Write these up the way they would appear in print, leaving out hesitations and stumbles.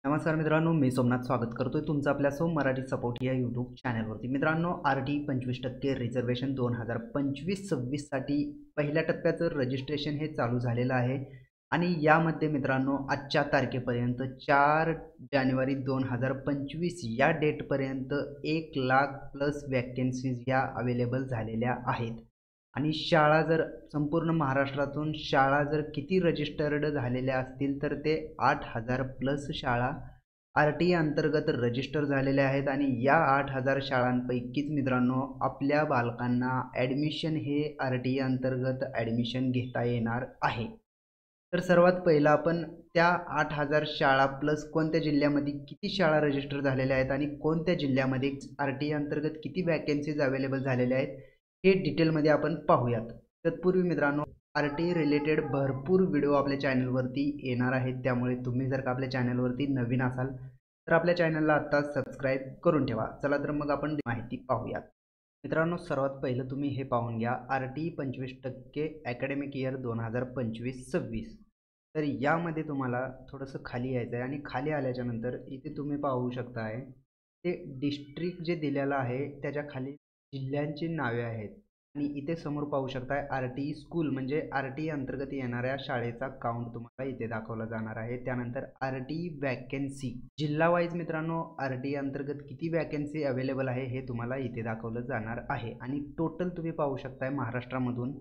नमस्कार मित्रांनो, मी सोमनाथ स्वागत करतोय तुमचं आपल्या सोम मराठी सपोर्ट या यूट्यूब चॅनलवरती। मित्रांनो, RT 25% रिझर्वेशन 2025-26 साठी पहिल्या टप्प्याचं रजिस्ट्रेशन हे चालू झालेलं आहे आणि यामध्ये मित्रांनो आजच्या तारखेपर्यंत 4 जानेवारी 2025 या डेटपर्यंत 1 लाख प्लस वॅकन्सीज या अवेलेबल झालेल्या आहेत। आणि शाळा जर संपूर्ण महाराष्ट्रातून शाळा जर किती रजिस्टर्ड झालेल्या असतील तर ते 8,000 प्लस शाळा RT अंतर्गत रजिस्टर झालेल्या आहेत आणि या 8,000 शाळांपैकीच मित्रांनो आपल्या बालकांना ॲडमिशन हे RT अंतर्गत ॲडमिशन घेता येणार आहे। तर सर्वात पहिला आपण त्या 8,000 शाळा प्लस कोणत्या जिल्ह्यामध्ये किती शाळा रजिस्टर झालेल्या आहेत आणि कोणत्या जिल्ह्यामध्ये RT अंतर्गत किती वॅकन्सीज अवेलेबल झालेल्या आहेत हे डिटेलमध्ये आपण पाहूयात। तत्पूर्वी मित्रांनो RT रिलेटेड भरपूर व्हिडिओ आपल्या चॅनलवरती येणार आहेत, त्यामुळे तुम्ही जर का आपल्या चॅनलवरती नवीन असाल तर आपल्या चॅनलला आता सबस्क्राइब करून ठेवा। चला तर मग आपण माहिती पाहूयात। मित्रांनो, सर्वात पहिलं तुम्ही हे पाहून घ्या RT 25% अकॅडमिक इयर 2025-26। तर यामध्ये तुम्हाला थोडंसं खाली यायचं आहे आणि खाली आल्याच्या नंतर इथे तुम्ही पाहू शकताय ते डिस्ट्रिक्ट जे दिलेलं आहे त्याच्या खाली जिल्ह्यांची नावे आहेत आणि इथे समोर पाहू शकताय RT स्कूल म्हणजे RT अंतर्गत येणाऱ्या शाळेचा काउंट तुम्हाला इथे दाखवला जाणार आहे। त्यानंतर RT वॅकन्सी जिल्हा वाईज मित्रांनो RT अंतर्गत किती वॅकन्सी अवेलेबल आहे हे तुम्हाला इथे दाखवलं जाणार आहे आणि टोटल तुम्ही पाहू शकताय महाराष्ट्रामधून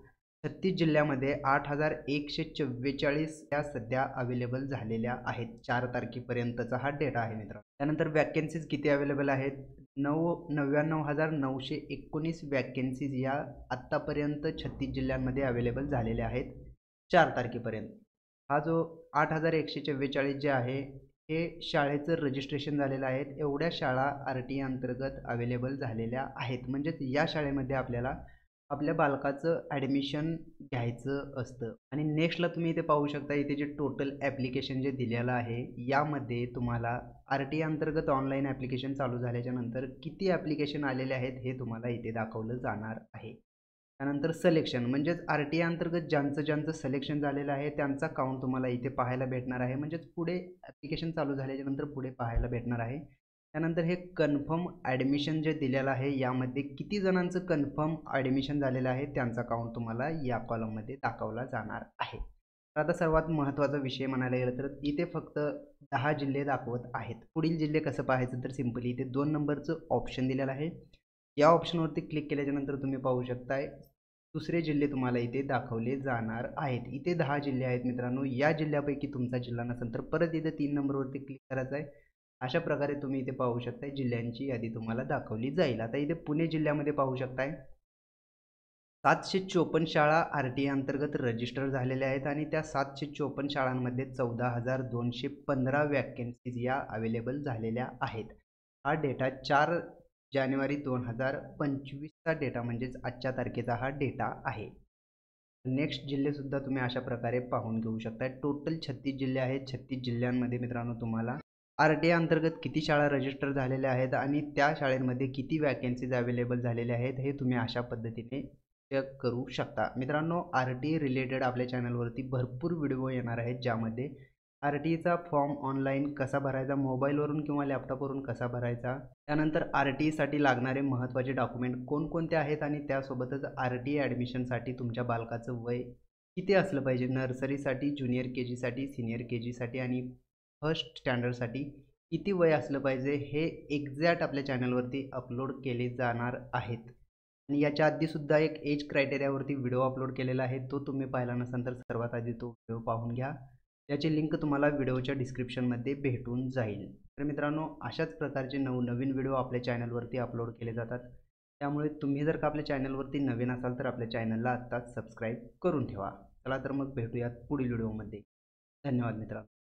36 जिल्ह्यामध्ये 8,144 या सध्या अवेलेबल झालेल्या आहेत। 4 तारखेपर्यंतचा हा डेटा आहे मित्रांनो। त्यानंतर वॅकन्सीज किती अवेलेबल आहेत 99,919 वॅकन्सीज या आत्तापर्यंत 36 जिल्ह्यांमध्ये अवेलेबल झालेल्या आहेत 4 तारखेपर्यंत। हा जो 8,144 जे आहे हे शाळेचं रजिस्ट्रेशन झालेलं आहे। एवढ्या शाळा RT अंतर्गत अवेलेबल झालेल्या आहेत, म्हणजेच या शाळेमध्ये आपल्याला आपल्या बालकाचं ॲडमिशन घ्यायचं असतं। आणि नेक्स्टला तुम्ही इथे पाहू शकता इथे जे टोटल ॲप्लिकेशन जे दिलेलं आहे यामध्ये तुम्हाला RT अंतर्गत ऑनलाईन ॲप्लिकेशन चालू झाल्याच्या नंतर किती ॲप्लिकेशन आलेले आहेत हे तुम्हाला इथे दाखवलं जाणार आहे। त्यानंतर सिलेक्शन म्हणजेच RT अंतर्गत ज्यांचं सिलेक्शन झालेलं आहे त्यांचा काउंट तुम्हाला इथे पाहायला भेटणार आहे, म्हणजेच पुढे ॲप्लिकेशन चालू झाल्याच्या नंतर पुढे पाहायला भेटणार आहे। त्यानंतर हे कन्फर्म ॲडमिशन जे दिलेलं आहे यामध्ये किती जणांचं कन्फर्म ॲडमिशन झालेलं आहे त्यांचा काउंट तुम्हाला या कॉलममध्ये दाखवला जाणार आहे। तर आता सर्वात महत्त्वाचा विषय म्हणायला गेलं तर इथे फक्त 10 जिल्हे दाखवत आहेत। पुढील जिल्हे कसं पाहायचं तर सिंपली इथे 2 नंबरचं ऑप्शन दिलेलं आहे, या ऑप्शनवरती क्लिक केल्याच्यानंतर तुम्ही पाहू शकताय दुसरे जिल्हे तुम्हाला इथे दाखवले जाणार आहेत। इथे 10 जिल्हे आहेत मित्रांनो, या जिल्ह्यापैकी तुमचा जिल्हा नसेल तर परत इथे 3 नंबरवरती क्लिक करायचं आहे। अशा प्रकारे तुम्ही इथे पाहू शकताय जिल्ह्यांची यादी तुम्हाला दाखवली जाईल। आता इथे पुणे जिल्ह्यामध्ये पाहू शकताय 754 शाळा RT अंतर्गत रजिस्टर झालेल्या आहेत आणि त्या 754 शाळांमध्ये 14,215 वॅकन्सीज या अवेलेबल झालेल्या आहेत। हा डेटा 4 जानेवारी 2025चा डेटा म्हणजेच आजच्या तारखेचा हा डेटा आहे। नेक्स्ट जिल्हेसुद्धा तुम्ही अशा प्रकारे पाहून घेऊ शकता। टोटल 36 जिल्हे आहेत। 36 जिल्ह्यांमध्ये मित्रांनो तुम्हाला RT अंतर्गत किती शाळा रजिस्टर झालेल्या आहेत आणि त्या शाळेमध्ये किती वॅकन्सीज अवेलेबल झालेल्या आहेत हे तुम्ही अशा पद्धतीने चेक करू शकता। मित्रांनो, RT रिलेटेड आपल्या चॅनलवरती भरपूर व्हिडिओ येणार आहेत ज्यामध्ये RTचा फॉर्म ऑनलाईन कसा भरायचा, मोबाईलवरून किंवा लॅपटॉपवरून कसा भरायचा, त्यानंतर RTसाठी लागणारे महत्त्वाचे डॉक्युमेंट कोणकोणते आहेत आणि त्यासोबतच RT ॲडमिशनसाठी तुमच्या बालकाचं वय किती असलं पाहिजे, नर्सरीसाठी, ज्युनियर KGसाठी, सीनियर KGसाठी आणि फर्स्ट स्टँडर्डसाठी किती वय असलं पाहिजे हे एक्झॅक्ट आपल्या चॅनलवरती अपलोड केले जाणार आहेत। आणि याच्या आधीसुद्धा एक एज क्रायटेरियावरती व्हिडिओ अपलोड केलेला आहे, तो तुम्ही पाहिला नसाल तर सर्वात आधी तो व्हिडिओ पाहून घ्या, त्याची लिंक तुम्हाला व्हिडिओच्या डिस्क्रिप्शनमध्ये भेटून जाईल। तर मित्रांनो, अशाच प्रकारचे नवनवीन व्हिडिओ आपल्या चॅनलवरती अपलोड केले जातात, त्यामुळे तुम्ही जर का आपल्या चॅनलवरती नवीन असाल तर आपल्या चॅनलला आत्ताच सबस्क्राईब करून ठेवा। चला तर मग भेटूयात पुढील व्हिडिओमध्ये। धन्यवाद मित्रांनो।